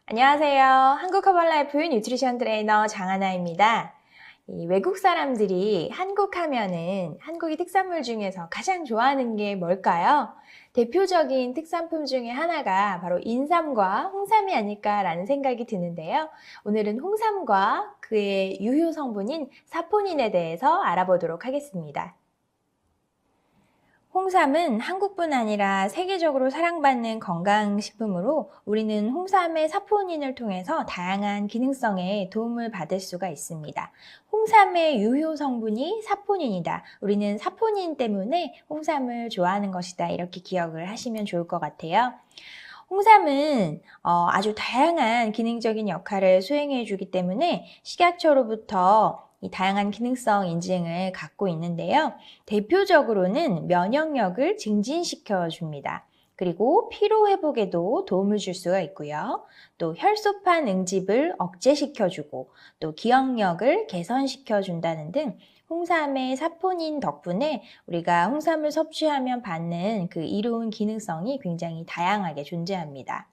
안녕하세요. 한국 허벌라이프 뉴트리션 트레이너 장하나입니다. 외국 사람들이 한국 하면은 한국의 특산물 중에서 가장 좋아하는 게 뭘까요? 대표적인 특산품 중에 하나가 바로 인삼과 홍삼이 아닐까라는 생각이 드는데요. 오늘은 홍삼과 그의 유효 성분인 사포닌에 대해서 알아보도록 하겠습니다. 홍삼은 한국뿐 아니라 세계적으로 사랑받는 건강식품으로 우리는 홍삼의 사포닌을 통해서 다양한 기능성에 도움을 받을 수가 있습니다. 홍삼의 유효 성분이 사포닌이다. 우리는 사포닌 때문에 홍삼을 좋아하는 것이다. 이렇게 기억을 하시면 좋을 것 같아요. 홍삼은 아주 다양한 기능적인 역할을 수행해 주기 때문에 식약처로부터 이 다양한 기능성 인증을 갖고 있는데요. 대표적으로는 면역력을 증진시켜 줍니다. 그리고 피로 회복에도 도움을 줄 수가 있고요. 또 혈소판 응집을 억제시켜 주고 또 기억력을 개선시켜 준다는 등 홍삼의 사포닌 덕분에 우리가 홍삼을 섭취하면 받는 그 이로운 기능성이 굉장히 다양하게 존재합니다.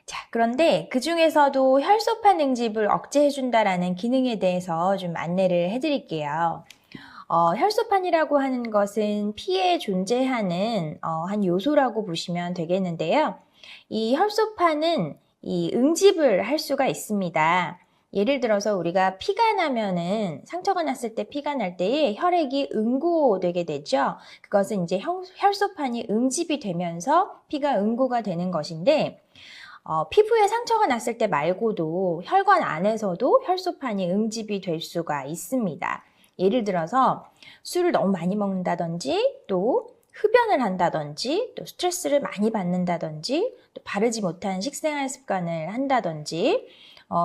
자, 그런데 그 중에서도 혈소판 응집을 억제해준다라는 기능에 대해서 좀 안내를 해드릴게요. 혈소판이라고 하는 것은 피에 존재하는 한 요소라고 보시면 되겠는데요. 이 혈소판은 이 응집을 할 수가 있습니다. 예를 들어서 우리가 피가 나면은 상처가 났을 때 피가 날 때에 혈액이 응고되게 되죠. 그것은 이제 혈소판이 응집이 되면서 피가 응고가 되는 것인데 피부에 상처가 났을 때 말고도 혈관 안에서도 혈소판이 응집이 될 수가 있습니다. 예를 들어서 술을 너무 많이 먹는다든지 또 흡연을 한다든지 또 스트레스를 많이 받는다든지 또 바르지 못한 식생활 습관을 한다든지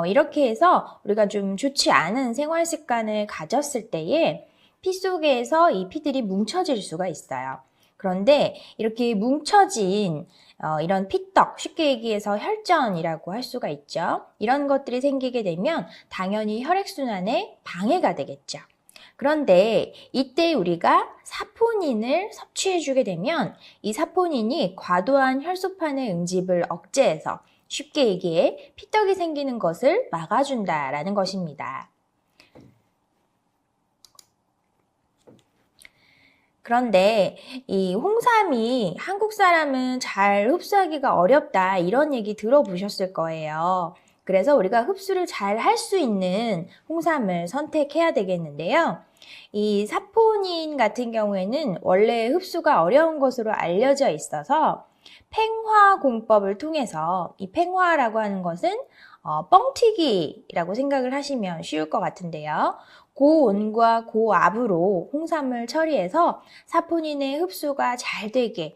이렇게 해서 우리가 좀 좋지 않은 생활 습관을 가졌을 때에 피 속에서 이 피들이 뭉쳐질 수가 있어요. 그런데 이렇게 뭉쳐진 이런 피떡, 쉽게 얘기해서 혈전이라고 할 수가 있죠. 이런 것들이 생기게 되면 당연히 혈액순환에 방해가 되겠죠. 그런데 이때 우리가 사포닌을 섭취해주게 되면 이 사포닌이 과도한 혈소판의 응집을 억제해서 쉽게 얘기해 피떡이 생기는 것을 막아준다라는 것입니다. 그런데 이 홍삼이 한국 사람은 잘 흡수하기가 어렵다 이런 얘기 들어보셨을 거예요. 그래서 우리가 흡수를 잘 할 수 있는 홍삼을 선택해야 되겠는데요. 이 사포닌 같은 경우에는 원래 흡수가 어려운 것으로 알려져 있어서 팽화 공법을 통해서 이 팽화라고 하는 것은 뻥튀기라고 생각을 하시면 쉬울 것 같은데요. 고온과 고압으로 홍삼을 처리해서 사포닌의 흡수가 잘 되게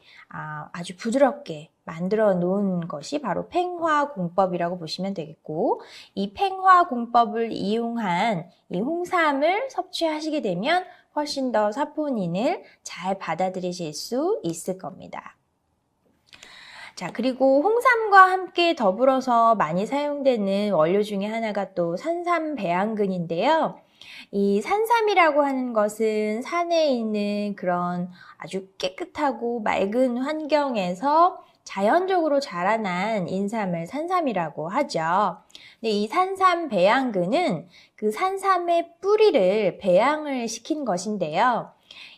아주 부드럽게 만들어 놓은 것이 바로 팽화 공법이라고 보시면 되겠고, 이 팽화 공법을 이용한 이 홍삼을 섭취하시게 되면 훨씬 더 사포닌을 잘 받아들이실 수 있을 겁니다. 자, 그리고 홍삼과 함께 더불어서 많이 사용되는 원료 중에 하나가 또 산삼배양근인데요. 이 산삼이라고 하는 것은 산에 있는 그런 아주 깨끗하고 맑은 환경에서 자연적으로 자라난 인삼을 산삼이라고 하죠. 근데 이 산삼배양근은 그 산삼의 뿌리를 배양을 시킨 것인데요.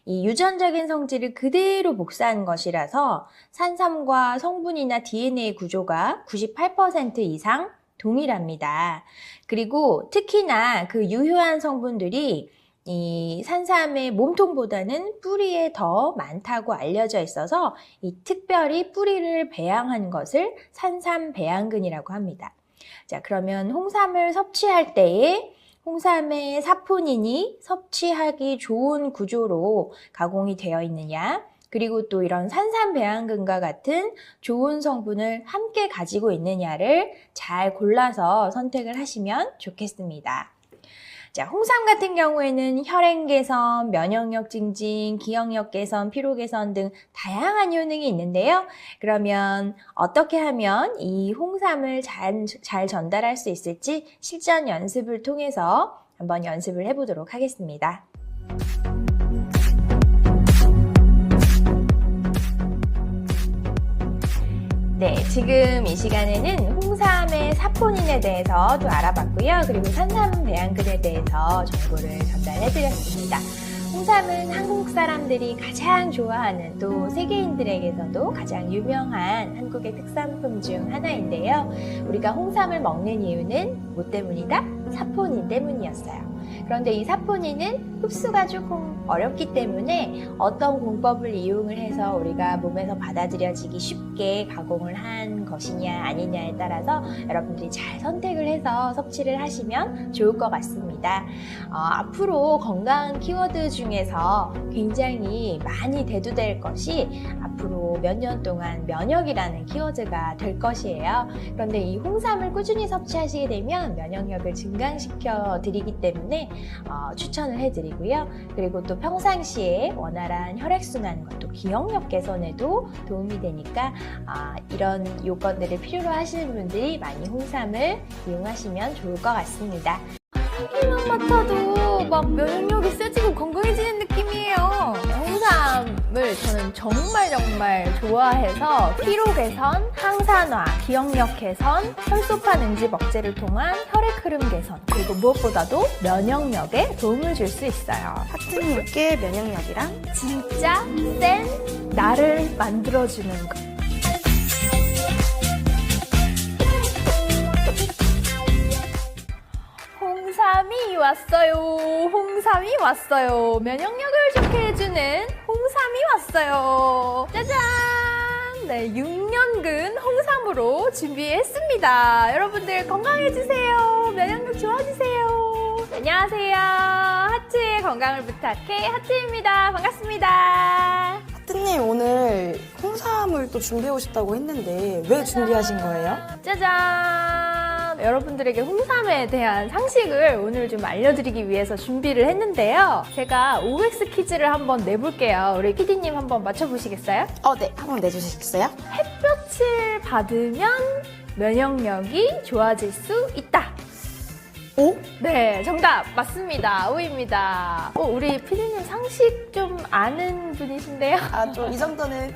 이 유전적인 성질을 그대로 복사한 것이라서 산삼과 성분이나 DNA 구조가 98% 이상 동일합니다. 그리고 특히나 그 유효한 성분들이 이 산삼의 몸통보다는 뿌리에 더 많다고 알려져 있어서 이 특별히 뿌리를 배양한 것을 산삼배양근이라고 합니다. 자, 그러면 홍삼을 섭취할 때에 홍삼의 사포닌이 섭취하기 좋은 구조로 가공이 되어 있느냐, 그리고 또 이런 산삼배양근과 같은 좋은 성분을 함께 가지고 있느냐를 잘 골라서 선택을 하시면 좋겠습니다. 자, 홍삼 같은 경우에는 혈행 개선, 면역력 증진, 기억력 개선, 피로 개선 등 다양한 효능이 있는데요. 그러면 어떻게 하면 이 홍삼을 잘 전달할 수 있을지 실전 연습을 통해서 한번 연습을 해보도록 하겠습니다. 네, 지금 이 시간에는 홍삼의 사포닌에 대해서 또 알아봤고요. 그리고 산삼 배양근에 대해서 정보를 전달해드렸습니다. 홍삼은 한국 사람들이 가장 좋아하는 또 세계인들에게서도 가장 유명한 한국의 특산품 중 하나인데요. 우리가 홍삼을 먹는 이유는 뭐 때문이다? 사포닌 때문이었어요. 그런데 이 사포닌은 흡수가 조금 어렵기 때문에 어떤 공법을 이용을 해서 우리가 몸에서 받아들여지기 쉽게 가공을 한 것이냐 아니냐에 따라서 여러분들이 잘 선택을 해서 섭취를 하시면 좋을 것 같습니다. 앞으로 건강 키워드 중에서 굉장히 많이 대두될 것이 앞으로 몇 년 동안 면역이라는 키워드가 될 것이에요. 그런데 이 홍삼을 꾸준히 섭취하시게 되면 면역력을 증강시켜 드리기 때문에 추천을 해드리고요. 그리고 또 평상시에 원활한 혈액순환과 또 기억력 개선에도 도움이 되니까 이런 요건들을 필요로 하시는 분들이 많이 홍삼을 이용하시면 좋을 것 같습니다. 향기만 맡아도 막 면역력이 세지고 건강해지는 느낌이에요. 홍삼을 저는 정말 좋아해서 피로 개선, 항산화, 기억력 개선, 혈소판 응집 억제를 통한 혈액 흐름 개선, 그리고 무엇보다도 면역력에 도움을 줄 수 있어요. 하트님께 면역력이랑 진짜 센 나를 만들어주는 거. 홍삼이 왔어요. 홍삼이 왔어요. 면역력을 좋게 해주는 홍삼이 왔어요. 짜잔! 네, 6년근 홍삼으로 준비했습니다. 여러분들 건강해주세요. 면역력 좋아지세요. 안녕하세요. 하트의 건강을 부탁해 하트입니다. 반갑습니다. 하트님 오늘 홍삼을 또 준비해 오셨다고 했는데 왜 준비하신 거예요? 짜잔! 여러분들에게 홍삼에 대한 상식을 오늘 좀 알려드리기 위해서 준비를 했는데요. 제가 OX 퀴즈를 한번 내볼게요. 우리 PD님 한번 맞춰보시겠어요? 네. 한번 내주시겠어요? 햇볕을 받으면 면역력이 좋아질 수 있다. 오? 네, 정답 맞습니다. O입니다. 우리 PD님 상식 좀 아는 분이신데요? 좀 이 정도는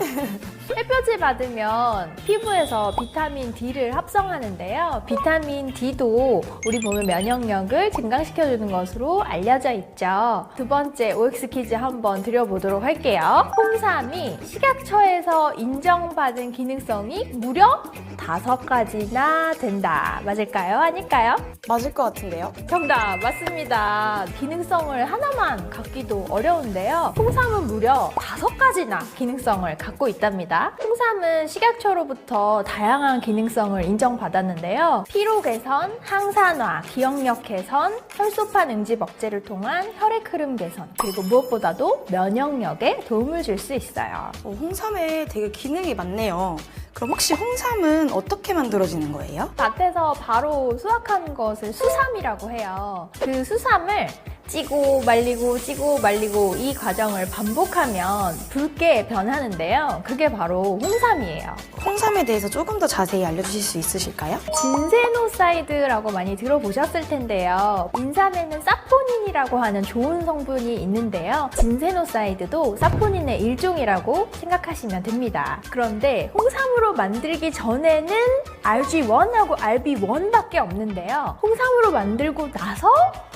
햇볕을 받으면 피부에서 비타민 D를 합성하는데요. 비타민 D도 우리 몸의 면역력을 증강시켜주는 것으로 알려져 있죠. 두 번째 OX 퀴즈 한번 드려보도록 할게요. 홍삼이 식약처에서 인정받은 기능성이 무려 5가지나 된다. 맞을까요? 아닐까요? 맞을 것 같은데요? 정답 맞습니다. 기능성을 하나만 갖기도 어려운데요. 홍삼은 무려 5가지나 기능성을 갖고 있답니다. 홍삼은 식약처로부터 다양한 기능성을 인정받았는데요. 피로 개선, 항산화, 기억력 개선, 혈소판 응집 억제를 통한 혈액 흐름 개선, 그리고 무엇보다도 면역력에 도움을 줄 수 있어요. 홍삼에 되게 기능이 많네요. 그럼 혹시 홍삼은 어떻게 만들어지는 거예요? 밭에서 바로 수확한 것을 수삼이라고 해요. 그 수삼을 찌고 말리고 이 과정을 반복하면 붉게 변하는데요. 그게 바로 홍삼이에요. 홍삼에 대해서 조금 더 자세히 알려주실 수 있으실까요? 진세노사이드라고 많이 들어보셨을 텐데요. 인삼에는 사포닌이라고 하는 좋은 성분이 있는데요. 진세노사이드도 사포닌의 일종이라고 생각하시면 됩니다. 그런데 홍삼으로 만들기 전에는 RG1하고 RB1밖에 없는데요. 홍삼으로 만들고 나서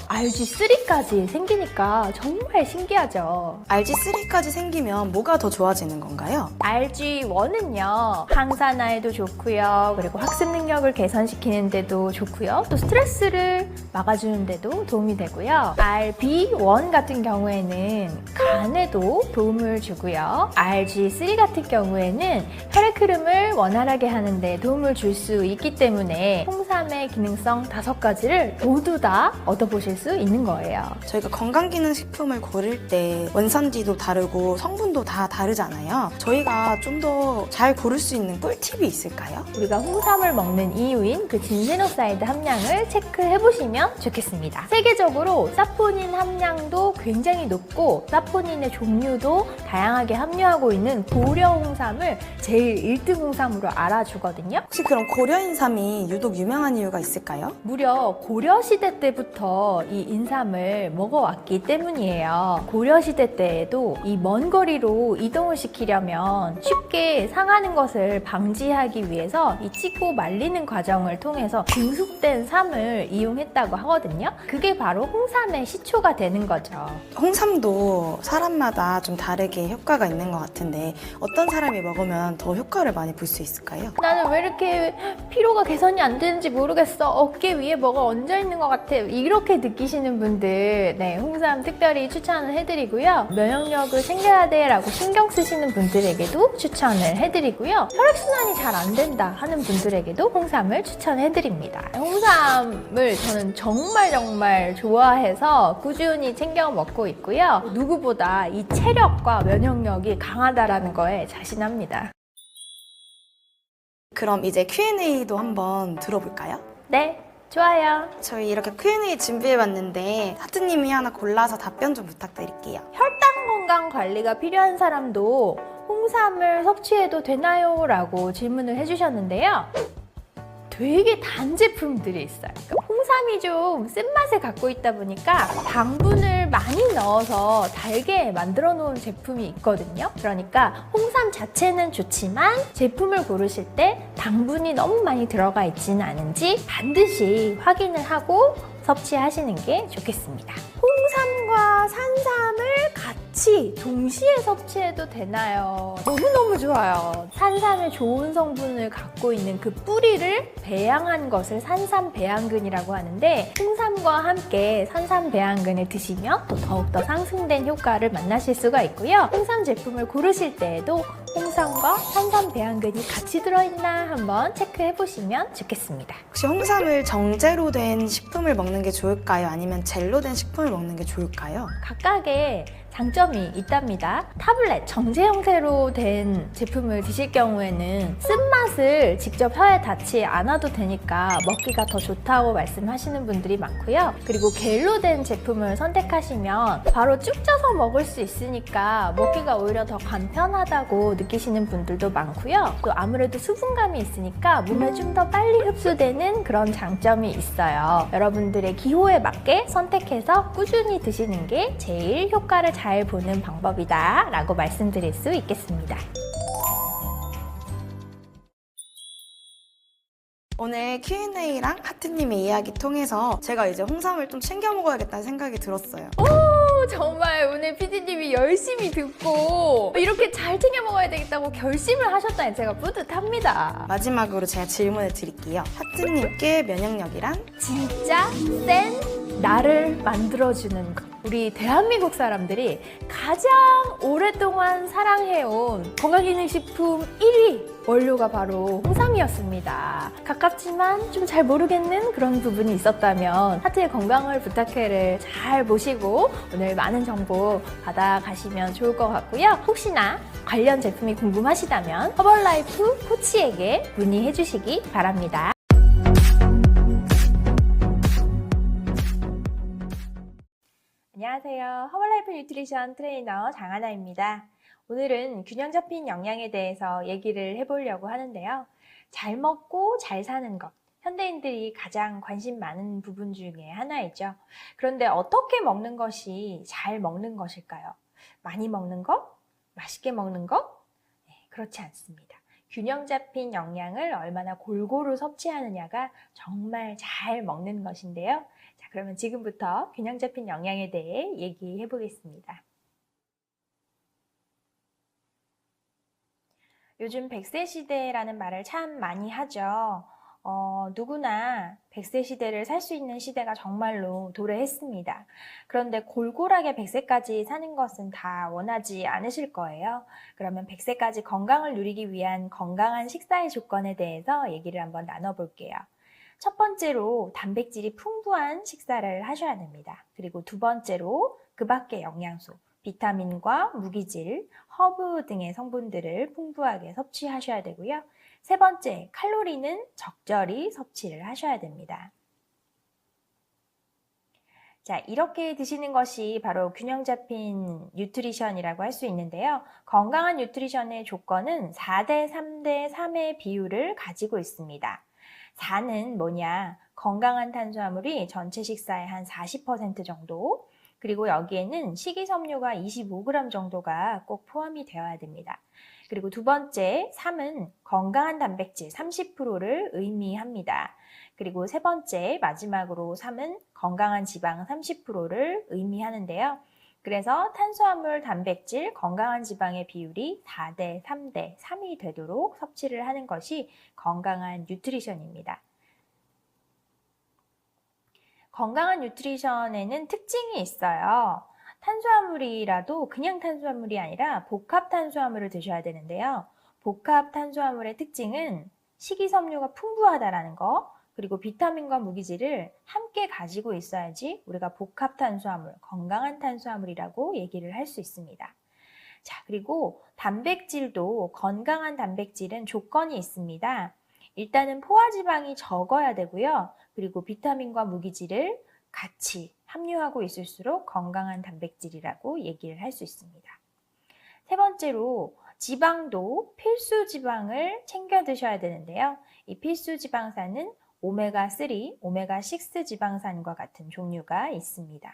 RG3까지 생기니까 정말 신기하죠. RG3까지 생기면 뭐가 더 좋아지는 건가요? RG1은요, 항산화에도 좋고요, 그리고 학습 능력을 개선시키는 데도 좋고요, 또 스트레스를 막아주는 데도 도움이 되고요. RB1 같은 경우에는 간에도 도움을 주고요. RG3 같은 경우에는 혈액 흐름을 원활하게 하는 데 도움을 줄 수 있기 때문에 홍삼의 기능성 5가지를 모두 다 얻어보실 수 있는 거예요. 저희가 건강기능식품을 고를 때 원산지도 다르고 성분도 다 다르잖아요. 저희가 좀 더 잘 고를 수 있는 꿀팁이 있을까요? 우리가 홍삼을 먹는 이유인 그 진세노사이드 함량을 체크해보시면 좋겠습니다. 세계적으로 사포닌 함량도 굉장히 높고 사포닌의 종류도 다양하게 함유하고 있는 고려 홍삼을 제일 1등 홍삼으로 알아주거든요. 혹시 그럼 고려인삼이 유독 유명한 추천한 이유가 있을까요? 무려 고려시대 때부터 이 인삼을 먹어왔기 때문이에요. 고려시대 때에도 이 먼 거리로 이동을 시키려면 쉽게 상하는 것을 방지하기 위해서 이 찢고 말리는 과정을 통해서 증숙된 삼을 이용했다고 하거든요. 그게 바로 홍삼의 시초가 되는 거죠. 홍삼도 사람마다 좀 다르게 효과가 있는 것 같은데 어떤 사람이 먹으면 더 효과를 많이 볼 수 있을까요? 나는 왜 이렇게 피로가 개선이 안 되는지 모르겠어. 어깨 위에 뭐가 얹어 있는 것 같아. 이렇게 느끼시는 분들, 네, 홍삼 특별히 추천을 해드리고요. 면역력을 챙겨야 돼 라고 신경 쓰시는 분들에게도 추천을 해드리고요. 혈액순환이 잘 안 된다 하는 분들에게도 홍삼을 추천해드립니다. 홍삼을 저는 정말 좋아해서 꾸준히 챙겨 먹고 있고요. 누구보다 이 체력과 면역력이 강하다라는 거에 자신합니다. 그럼 이제 Q&A도 한번 들어볼까요? 네, 좋아요. 저희 이렇게 Q&A 준비해봤는데 하트님이 하나 골라서 답변 좀 부탁드릴게요. 혈당 건강 관리가 필요한 사람도 홍삼을 섭취해도 되나요? 라고 질문을 해주셨는데요. 되게 단 제품들이 있어요. 그러니까 홍삼이 좀 쓴맛을 갖고 있다 보니까 당분을 많이 넣어서 달게 만들어 놓은 제품이 있거든요. 그러니까 홍삼 자체는 좋지만 제품을 고르실 때 당분이 너무 많이 들어가 있지는 않은지 반드시 확인을 하고 섭취하시는 게 좋겠습니다. 홍삼과 산삼을 같이 동시에 섭취해도 되나요? 너무너무 좋아요. 산삼의 좋은 성분을 갖고 있는 그 뿌리를 배양한 것을 산삼 배양근이라고 하는데 홍삼과 함께 산삼 배양근을 드시면 또 더욱더 상승된 효과를 만나실 수가 있고요. 홍삼 제품을 고르실 때에도 홍삼과 산삼 배양근이 같이 들어있나 한번 체크해 보시면 좋겠습니다. 혹시 홍삼을 정제로 된 식품을 먹는 게 좋을까요? 아니면 젤로 된 식품을 먹는 게 좋을까요? 각각의 장점이 있답니다. 타블렛, 정제 형태로 된 제품을 드실 경우에는 쓴맛을 직접 혀에 닿지 않아도 되니까 먹기가 더 좋다고 말씀하시는 분들이 많고요. 그리고 겔로 된 제품을 선택하시면 바로 쭉 쪄서 먹을 수 있으니까 먹기가 오히려 더 간편하다고 느끼시는 분들도 많고요. 또 아무래도 수분감이 있으니까 몸에 좀 더 빨리 흡수되는 그런 장점이 있어요. 여러분들의 기호에 맞게 선택해서 꾸준히 드시는 게 제일 효과를 잘 보는 방법이다 라고 말씀드릴 수 있겠습니다. 오늘 Q&A랑 하트님의 이야기 통해서 제가 이제 홍삼을 좀 챙겨 먹어야겠다는 생각이 들었어요. 정말 오늘 PD님이 열심히 듣고 이렇게 잘 챙겨 먹어야 되겠다고 결심을 하셨다니 제가 뿌듯합니다. 마지막으로 제가 질문을 드릴게요. 하트님께 면역력이란? 진짜 센 나를 만들어주는 것. 우리 대한민국 사람들이 가장 오랫동안 사랑해온 건강기능식품 1위 원료가 바로 홍삼이었습니다. 가깝지만 좀 잘 모르겠는 그런 부분이 있었다면 하트의 건강을 부탁해를 잘 보시고 오늘 많은 정보 받아가시면 좋을 것 같고요. 혹시나 관련 제품이 궁금하시다면 허벌라이프 코치에게 문의해 주시기 바랍니다. 안녕하세요. 허벌라이프 뉴트리션 트레이너 장하나입니다. 오늘은 균형 잡힌 영양에 대해서 얘기를 해보려고 하는데요. 잘 먹고 잘 사는 것, 현대인들이 가장 관심 많은 부분 중에 하나이죠. 그런데 어떻게 먹는 것이 잘 먹는 것일까요? 많이 먹는 것? 맛있게 먹는 것? 네, 그렇지 않습니다. 균형 잡힌 영양을 얼마나 골고루 섭취하느냐가 정말 잘 먹는 것인데요. 자, 그러면 지금부터 균형 잡힌 영양에 대해 얘기해 보겠습니다. 요즘 100세 시대라는 말을 참 많이 하죠. 누구나 100세 시대를 살 수 있는 시대가 정말로 도래했습니다. 그런데 골골하게 100세까지 사는 것은 다 원하지 않으실 거예요. 그러면 100세까지 건강을 누리기 위한 건강한 식사의 조건에 대해서 얘기를 한번 나눠볼게요. 첫 번째로 단백질이 풍부한 식사를 하셔야 됩니다. 그리고 두 번째로 그 밖의 영양소, 비타민과 무기질, 허브 등의 성분들을 풍부하게 섭취하셔야 되고요. 세 번째, 칼로리는 적절히 섭취를 하셔야 됩니다. 자, 이렇게 드시는 것이 바로 균형 잡힌 뉴트리션이라고 할 수 있는데요. 건강한 뉴트리션의 조건은 4대 3대 3의 비율을 가지고 있습니다. 4는 뭐냐? 건강한 탄수화물이 전체 식사의 한 40% 정도, 그리고 여기에는 식이섬유가 25g 정도가 꼭 포함이 되어야 됩니다. 그리고 두 번째, 3은 건강한 단백질 30%를 의미합니다. 그리고 세 번째, 마지막으로 3은 건강한 지방 30%를 의미하는데요. 그래서 탄수화물, 단백질, 건강한 지방의 비율이 4대 3대 3이 되도록 섭취를 하는 것이 건강한 뉴트리션입니다. 건강한 뉴트리션에는 특징이 있어요. 탄수화물이라도 그냥 탄수화물이 아니라 복합 탄수화물을 드셔야 되는데요. 복합 탄수화물의 특징은 식이섬유가 풍부하다라는 거, 그리고 비타민과 무기질을 함께 가지고 있어야지 우리가 복합 탄수화물, 건강한 탄수화물이라고 얘기를 할 수 있습니다. 자, 그리고 단백질도 건강한 단백질은 조건이 있습니다. 일단은 포화지방이 적어야 되고요. 그리고 비타민과 무기질을 같이 함유하고 있을수록 건강한 단백질이라고 얘기를 할 수 있습니다. 세 번째로 지방도 필수 지방을 챙겨 드셔야 되는데요. 이 필수 지방산은 오메가3, 오메가6 지방산과 같은 종류가 있습니다.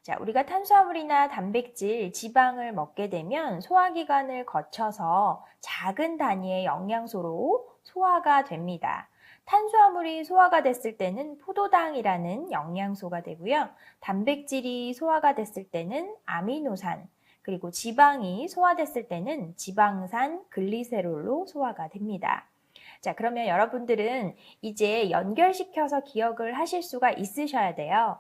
자, 우리가 탄수화물이나 단백질, 지방을 먹게 되면 소화기관을 거쳐서 작은 단위의 영양소로 소화가 됩니다. 탄수화물이 소화가 됐을 때는 포도당이라는 영양소가 되고요. 단백질이 소화가 됐을 때는 아미노산, 그리고 지방이 소화됐을 때는 지방산, 글리세롤로 소화가 됩니다. 자, 그러면 여러분들은 이제 연결시켜서 기억을 하실 수가 있으셔야 돼요.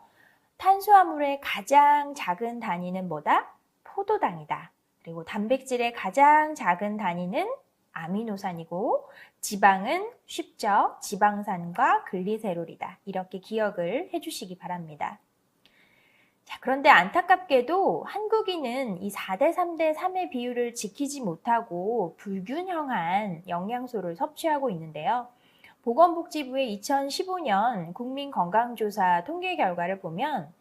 탄수화물의 가장 작은 단위는 뭐다? 포도당이다. 그리고 단백질의 가장 작은 단위는 아미노산이고 지방은 쉽죠? 지방산과 글리세롤이다. 이렇게 기억을 해주시기 바랍니다. 자, 그런데 안타깝게도 한국인은 이 4대 3대 3의 비율을 지키지 못하고 불균형한 영양소를 섭취하고 있는데요. 보건복지부의 2015년 국민건강조사 통계 결과를 보면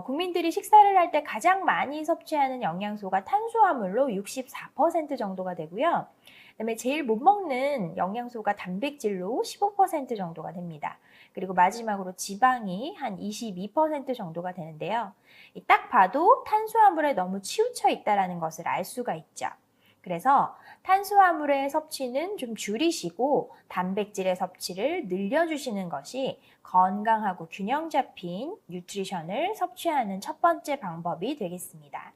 국민들이 식사를 할 때 가장 많이 섭취하는 영양소가 탄수화물로 64% 정도가 되고요. 그다음에 제일 못 먹는 영양소가 단백질로 15% 정도가 됩니다. 그리고 마지막으로 지방이 한 22% 정도가 되는데요. 딱 봐도 탄수화물에 너무 치우쳐 있다는 것을 알 수가 있죠. 그래서 탄수화물의 섭취는 좀 줄이시고 단백질의 섭취를 늘려주시는 것이 건강하고 균형 잡힌 뉴트리션을 섭취하는 첫 번째 방법이 되겠습니다.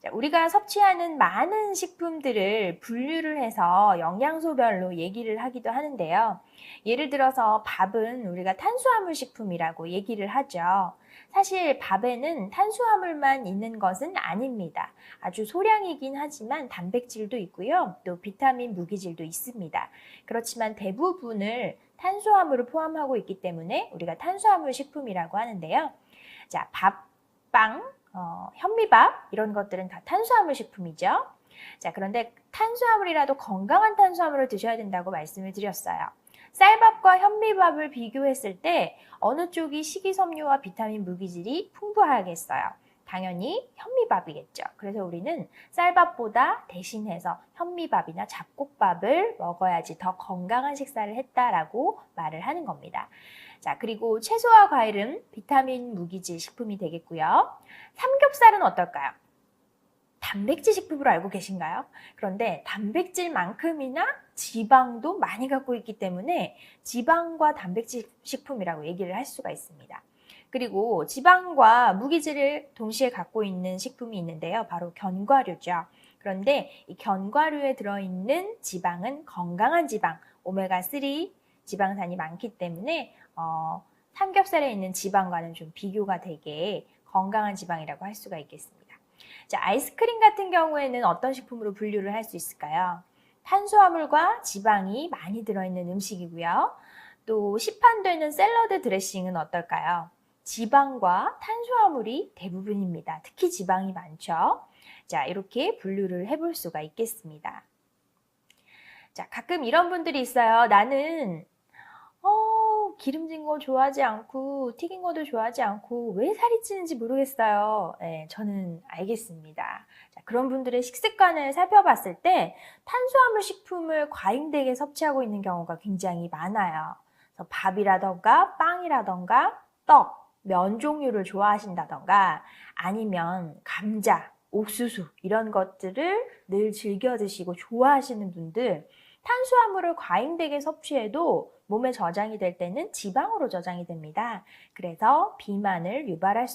자, 우리가 섭취하는 많은 식품들을 분류를 해서 영양소별로 얘기를 하기도 하는데요. 예를 들어서 밥은 우리가 탄수화물 식품이라고 얘기를 하죠. 사실 밥에는 탄수화물만 있는 것은 아닙니다. 아주 소량이긴 하지만 단백질도 있고요. 또 비타민, 무기질도 있습니다. 그렇지만 대부분을 탄수화물을 포함하고 있기 때문에 우리가 탄수화물 식품이라고 하는데요. 자, 밥, 빵, 현미밥 이런 것들은 다 탄수화물 식품이죠. 자, 그런데 탄수화물이라도 건강한 탄수화물을 드셔야 된다고 말씀을 드렸어요. 쌀밥과 현미밥을 비교했을 때 어느 쪽이 식이섬유와 비타민, 무기질이 풍부하겠어요? 당연히 현미밥이겠죠. 그래서 우리는 쌀밥보다 대신해서 현미밥이나 잡곡밥을 먹어야지 더 건강한 식사를 했다라고 말을 하는 겁니다. 자, 그리고 채소와 과일은 비타민, 무기질 식품이 되겠고요. 삼겹살은 어떨까요? 단백질 식품으로 알고 계신가요? 그런데 단백질만큼이나 지방도 많이 갖고 있기 때문에 지방과 단백질 식품이라고 얘기를 할 수가 있습니다. 그리고 지방과 무기질을 동시에 갖고 있는 식품이 있는데요. 바로 견과류죠. 그런데 이 견과류에 들어있는 지방은 건강한 지방, 오메가3 지방산이 많기 때문에 삼겹살에 있는 지방과는 좀 비교가 되게 건강한 지방이라고 할 수가 있겠습니다. 자, 아이스크림 같은 경우에는 어떤 식품으로 분류를 할 수 있을까요? 탄수화물과 지방이 많이 들어있는 음식이고요. 또 시판되는 샐러드 드레싱은 어떨까요? 지방과 탄수화물이 대부분입니다. 특히 지방이 많죠. 자, 이렇게 분류를 해볼 수가 있겠습니다. 자, 가끔 이런 분들이 있어요. 나는 기름진 거 좋아하지 않고 튀긴 것도 좋아하지 않고 왜 살이 찌는지 모르겠어요. 네, 저는 알겠습니다. 자, 그런 분들의 식습관을 살펴봤을 때 탄수화물 식품을 과잉되게 섭취하고 있는 경우가 굉장히 많아요. 그래서 밥이라던가 빵이라던가 떡, 면 종류를 좋아하신다던가 아니면 감자, 옥수수 이런 것들을 늘 즐겨 드시고 좋아하시는 분들 탄수화물을 과잉되게 섭취해도 몸에 저장이 될 때는 지방으로 저장이 됩니다. 그래서 비만을 유발할 수